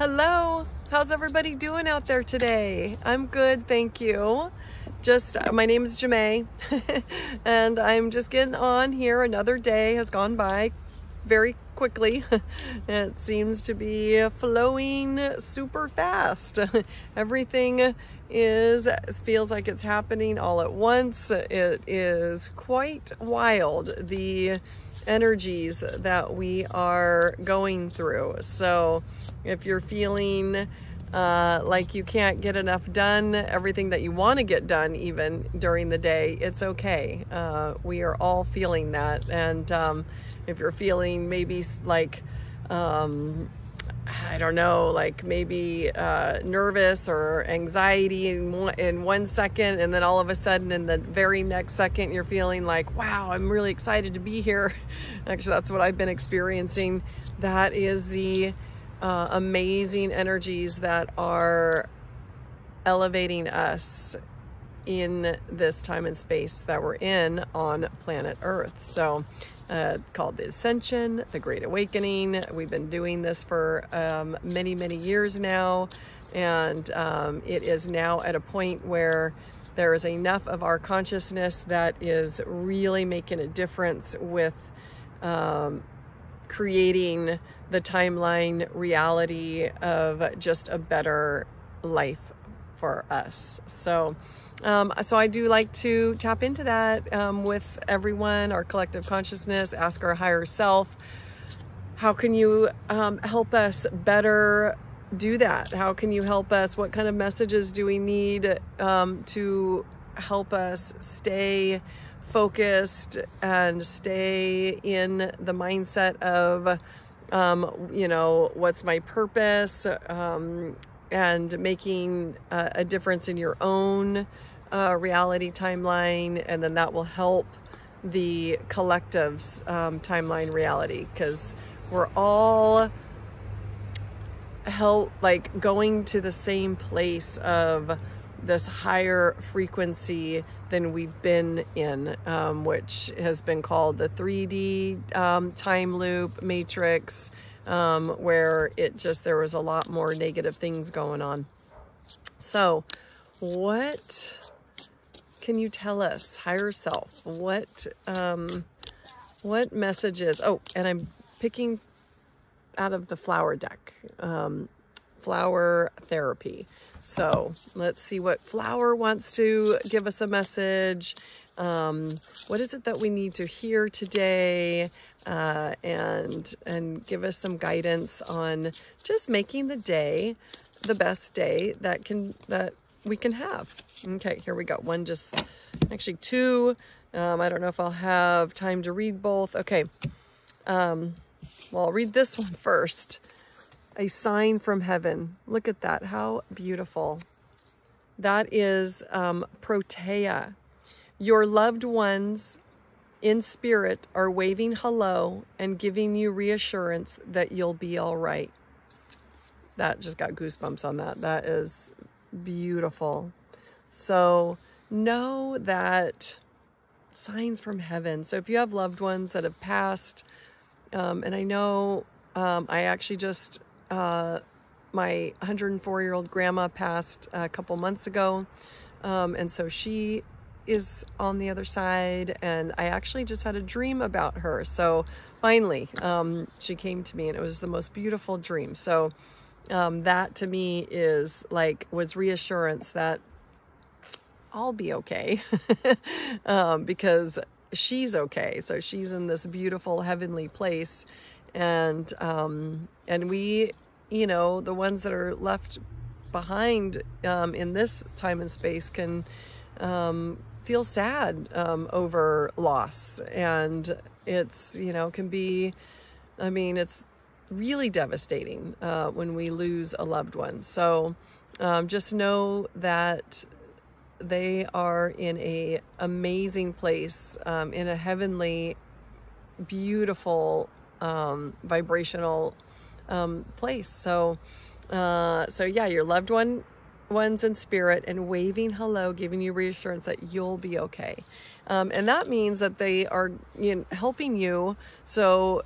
Hello, how's everybody doing out there today? I'm good, thank you. My name is Jamae, and I'm just getting on here. Another day has gone by very quickly. It seems to be flowing super fast. Everything feels like it's happening all at once. It is quite wild, the energies that we are going through. So if you're feeling like you can't get enough done, everything that you want to get done even during the day, it's okay. We are all feeling that. And if you're feeling maybe like I don't know, like maybe nervous or anxiety in one second, and then all of a sudden in the very next second you're feeling like, wow, I'm really excited to be here. Actually, that's what I've been experiencing. That is the amazing energies that are elevating us in this time and space that we're in on planet Earth. So called the Ascension, the Great Awakening. We've been doing this for many, many years now, and it is now at a point where there is enough of our consciousness that is really making a difference with creating the timeline reality of just a better life for us. So I do like to tap into that with everyone, our collective consciousness, ask our higher self, how can you help us better do that? How can you help us? What kind of messages do we need to help us stay focused and stay in the mindset of, you know, what's my purpose, and making a difference in your own reality timeline, and then that will help the collective's timeline reality, because we're all going to the same place of this higher frequency than we've been in, which has been called the 3D time loop matrix, where there was a lot more negative things going on. So what can you tell us, higher self? What messages? Oh, and I'm picking out of the flower deck, flower therapy. So let's see what flower wants to give us a message. What is it that we need to hear today? And give us some guidance on just making the day the best day that we can have. Okay, here we go. Actually two. I don't know if I'll have time to read both. Okay. Well, I'll read this one first. A sign from heaven. Look at that. How beautiful. That is Protea. Your loved ones in spirit are waving hello and giving you reassurance that you'll be all right. That just got goosebumps on that. That is beautiful. So know that signs from heaven. So if you have loved ones that have passed, and I know I actually just, my 104-year-old grandma passed a couple months ago, and so she is on the other side, and I actually just had a dream about her. So finally, she came to me, and it was the most beautiful dream. So that to me was reassurance that I'll be okay, because she's okay. So she's in this beautiful heavenly place, and we, you know, the ones that are left behind in this time and space can feel sad over loss, and it's, you know, can be, I mean, it's really devastating when we lose a loved one. So just know that they are in a amazing place, in a heavenly, beautiful, vibrational place. So yeah, your loved ones in spirit and waving hello, giving you reassurance that you'll be okay. And that means that they are, you know, helping you. So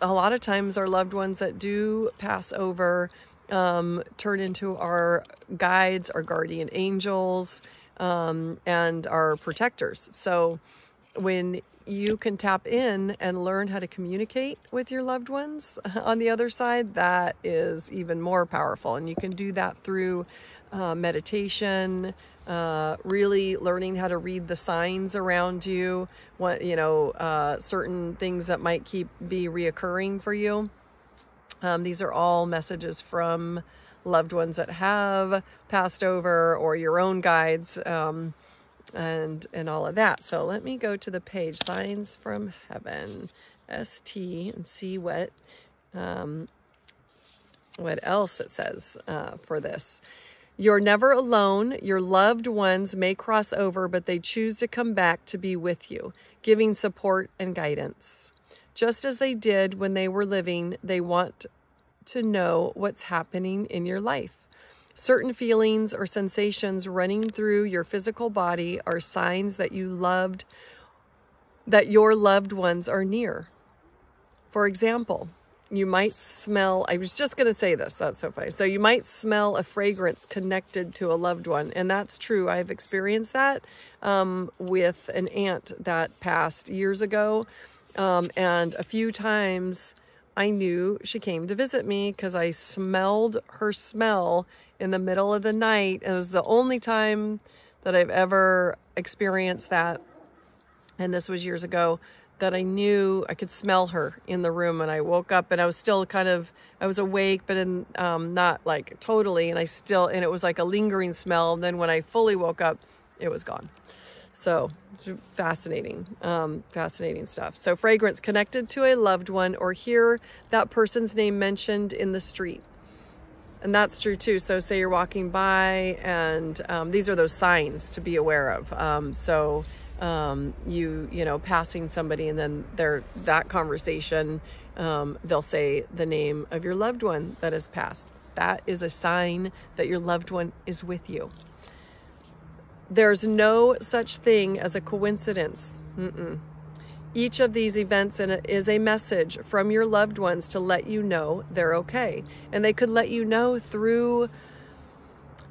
a lot of times our loved ones that do pass over, turn into our guides, our guardian angels, and our protectors. So when you can tap in and learn how to communicate with your loved ones on the other side, that is even more powerful. And you can do that through meditation, really learning how to read the signs around you, certain things that might be reoccurring for you. These are all messages from loved ones that have passed over, or your own guides, and all of that. So let me go to the page, Signs from Heaven, ST, and see what else it says for this. You're never alone. Your loved ones may cross over, but they choose to come back to be with you, giving support and guidance. Just as they did when they were living, they want to know what's happening in your life. Certain feelings or sensations running through your physical body are signs that your loved ones are near. For example, you might smell, I was just going to say this, that's so funny. So you might smell a fragrance connected to a loved one. And that's true. I've experienced that with an aunt that passed years ago. And a few times I knew she came to visit me because I smelled her smell in the middle of the night. It was the only time that I've ever experienced that. And this was years ago, that I knew I could smell her in the room. And I woke up and I was still I was awake, but not like totally. And it was like a lingering smell. And then when I fully woke up, it was gone. So fascinating, fascinating stuff. So fragrance connected to a loved one, or hear that person's name mentioned in the street. And that's true too. So say you're walking by, and these are those signs to be aware of. Passing somebody, and then that conversation, they'll say the name of your loved one that has passed. That is a sign that your loved one is with you. There's no such thing as a coincidence. Each of these events is a message from your loved ones to let you know they're okay. And they could let you know through,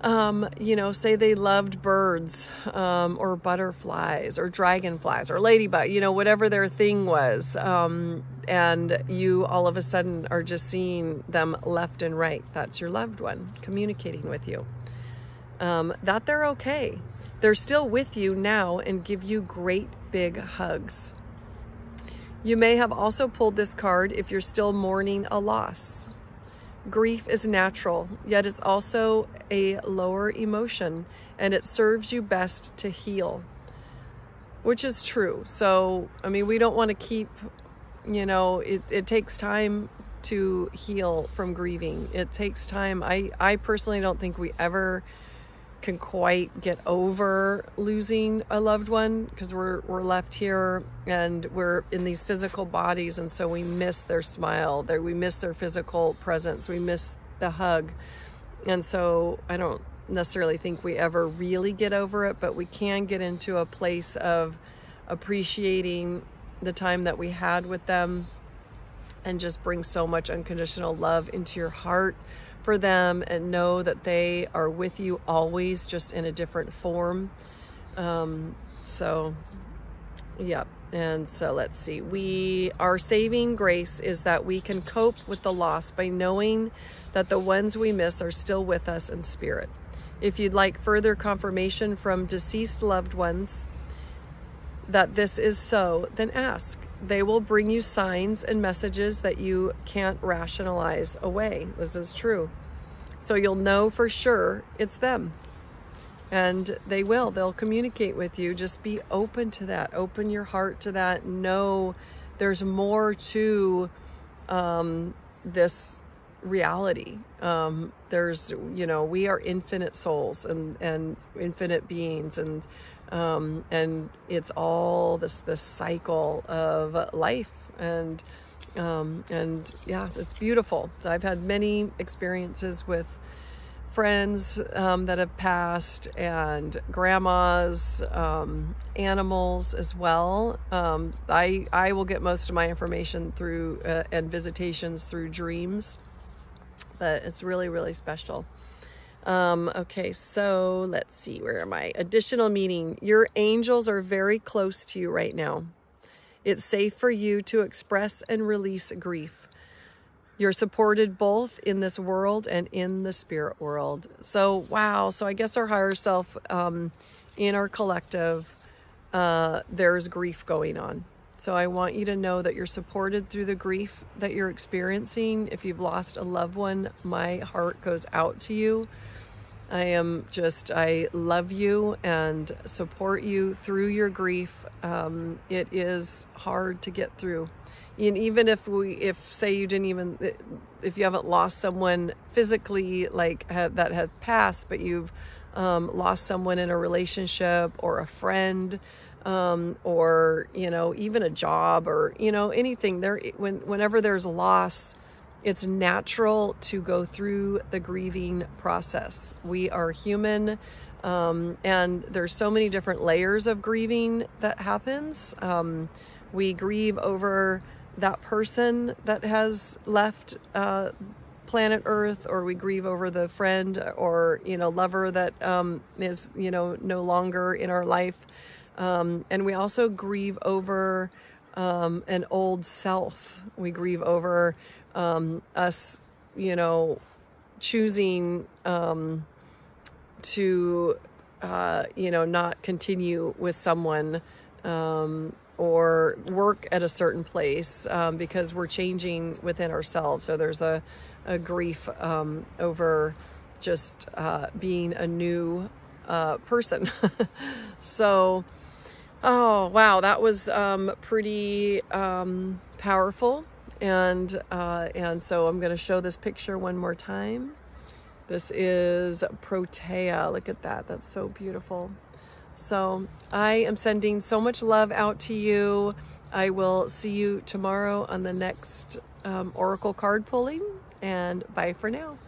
say they loved birds, or butterflies, or dragonflies, or ladybug, whatever their thing was. And you all of a sudden are just seeing them left and right. That's your loved one communicating with you. That they're okay. They're still with you now and give you great big hugs. You may have also pulled this card if you're still mourning a loss. Grief is natural, yet it's also a lower emotion, and it serves you best to heal, which is true. So, I mean, we don't want to keep, it takes time to heal from grieving. It takes time. I personally don't think we ever can quite get over losing a loved one, because we're left here and we're in these physical bodies, and so we miss their smile, we miss their physical presence, we miss the hug. And so I don't necessarily think we ever really get over it, but we can get into a place of appreciating the time that we had with them, and just bring so much unconditional love into your heart for them, and know that they are with you always, just in a different form. Yeah. And so let's see, our saving grace is that we can cope with the loss by knowing that the ones we miss are still with us in spirit. If you'd like further confirmation from deceased loved ones that this is so, then ask. They will bring you signs and messages that you can't rationalize away. This is true. So you'll know for sure it's them. And they'll communicate with you. Just be open to that. Open your heart to that. Know there's more to this reality. We are infinite souls and infinite beings, and it's all this cycle of life, and yeah, it's beautiful. I've had many experiences with friends that have passed, and grandmas, animals as well. I will get most of my information through and visitations through dreams. but it's really, really special. Okay, so let's see, where am I? Additional meaning. Your angels are very close to you right now. It's safe for you to express and release grief. You're supported both in this world and in the spirit world. So, wow. So I guess our higher self, in our collective, there's grief going on. So I want you to know that you're supported through the grief that you're experiencing. If you've lost a loved one, my heart goes out to you. I love you and support you through your grief. It is hard to get through. And even if say you didn't even, if you haven't lost someone physically, like that have passed, but you've lost someone in a relationship or a friend, or, you know, even a job or, you know, anything there, whenever there's a loss, it's natural to go through the grieving process. We are human, and there's so many different layers of grieving that happens. We grieve over that person that has left planet Earth, or we grieve over the friend or, you know, lover that is, you know, no longer in our life. And we also grieve over an old self. We grieve over us, you know, choosing to, you know, not continue with someone or work at a certain place because we're changing within ourselves. So there's a grief over just being a new person. So, oh, wow, that was pretty powerful. And so I'm going to show this picture one more time. This is Protea. Look at that. That's so beautiful. So I am sending so much love out to you. I will see you tomorrow on the next Oracle card pulling, and bye for now.